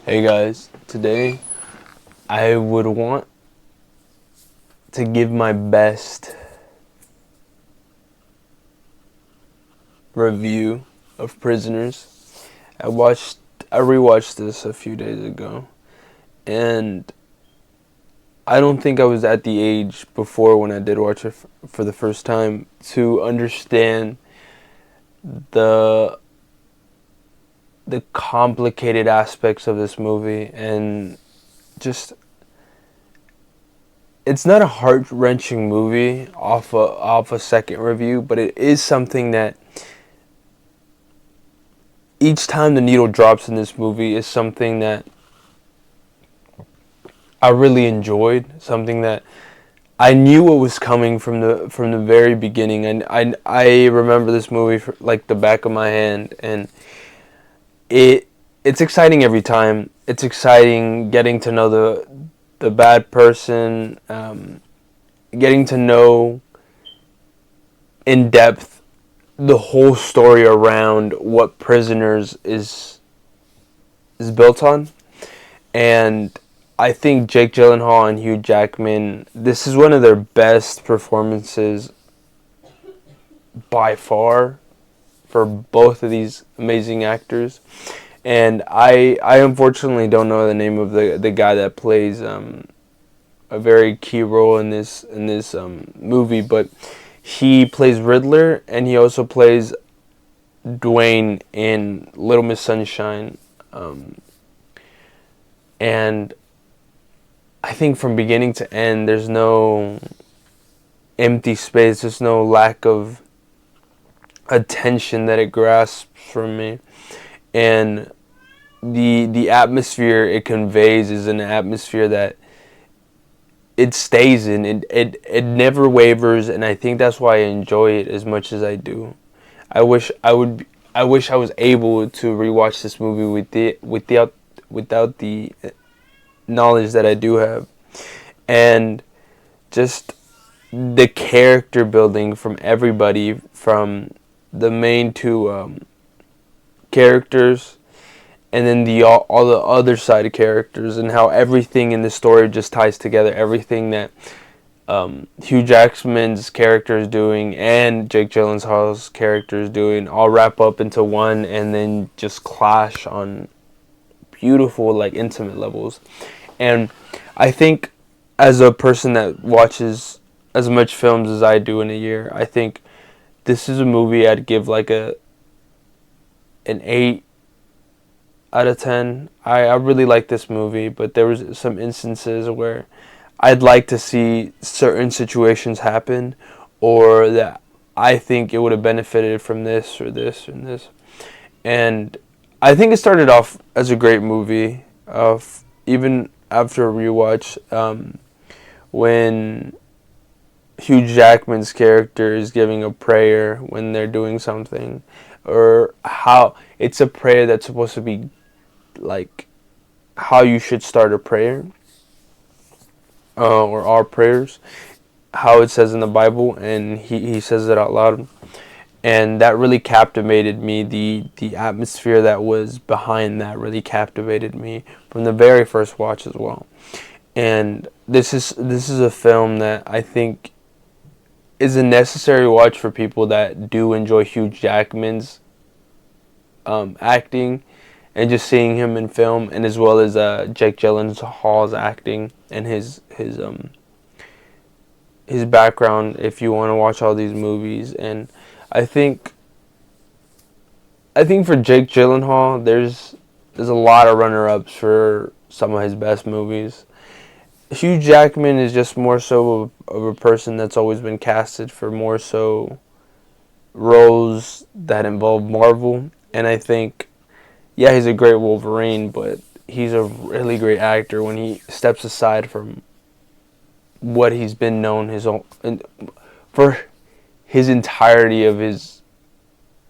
Hey guys, today I would want to give my best review of Prisoners. I watched, I rewatched this a few days ago, and I don't think I was at the age before when I did watch it for the first time to understand the the complicated aspects of this movie and just it's not a heart wrenching movie off a second review, but it is something that each time the needle drops in this movie is something that I really enjoyed, something that I knew what was coming from the very beginning, and I remember this movie for, like the back of my hand, and it's exciting every time. It's exciting getting to know the bad person, getting to know in depth the whole story around what Prisoners is built on. And I think Jake Gyllenhaal and Hugh Jackman, this is one of their best performances by far for both of these amazing actors. And I unfortunately don't know the name of the guy that plays a very key role in this movie, but he plays Riddler, and he also plays Dwayne in Little Miss Sunshine. And I think from beginning to end, there's no empty space. There's no lack of attention that it grasps from me, and the atmosphere it conveys is an atmosphere that it stays in. It never wavers, and I think that's why I enjoy it as much as I do. I wish I would. I wish I was able to rewatch this movie without the knowledge that I do have, and just the character building from everybody, from the main two characters, and then the all the other side of characters, and how everything in the story just ties together. Everything that Hugh Jackman's character is doing and Jake Gyllenhaal's character is doing all wrap up into one, and then just clash on beautiful, like, intimate levels. And I think, as a person that watches as much films as I do in a year, I think this is a movie I'd give like an 8 out of 10. I really like this movie, but there was some instances where I'd like to see certain situations happen, or that I think it would have benefited from this or this and this. And I think it started off as a great movie, even after a rewatch, when Hugh Jackman's character is giving a prayer when they're doing something, or how it's a prayer that's supposed to be like how you should start a prayer, or our prayers, how it says in the Bible, and he says it out loud. And that really captivated me. The atmosphere that was behind that really captivated me from the very first watch as well. And this is a film that I think is a necessary watch for people that do enjoy Hugh Jackman's acting, and just seeing him in film, and as well as Jake Gyllenhaal's acting and his background. If you want to watch all these movies, and I think I think for Jake Gyllenhaal, there's a lot of runner ups for some of his best movies. Hugh Jackman is just more so of a person that's always been casted for more so roles that involve Marvel, and I think, yeah, he's a great Wolverine, but he's a really great actor when he steps aside from what he's been known his own for his entirety of his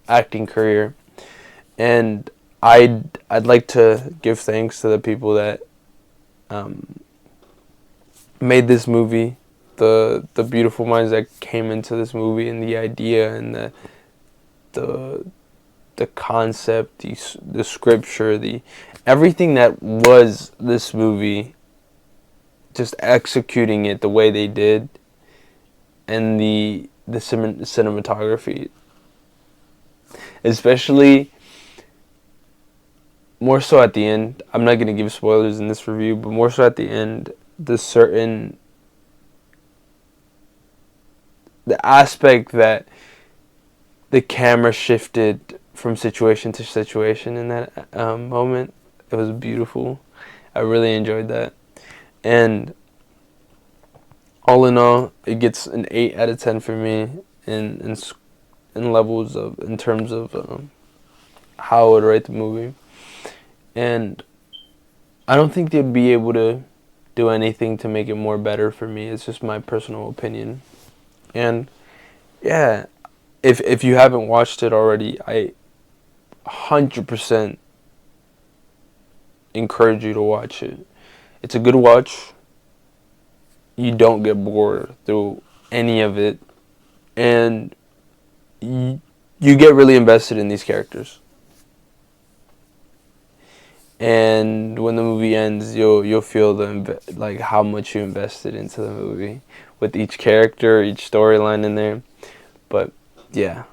acting career. And I'd like to give thanks to the people that um, made this movie, the beautiful minds that came into this movie, and the idea, and the the concept, the scripture, the everything that was this movie, just executing it the way they did, and the cinematography, especially more so at the end. I'm not gonna give spoilers in this review, but more so at the end, the aspect that the camera shifted from situation to situation in that moment. It was beautiful. I really enjoyed that. And all in all, it gets an 8 out of 10 for me in levels of, in terms of how I would rate the movie. And I don't think they'd be able to do anything to make it more better for me. It's just my personal opinion. And yeah, if you haven't watched it already, I 100% encourage you to watch it. It's a good watch. You don't get bored through any of it, and you get really invested in these characters. And when the movie ends, you'll feel like how much you invested into the movie with each character, each storyline in there. But yeah,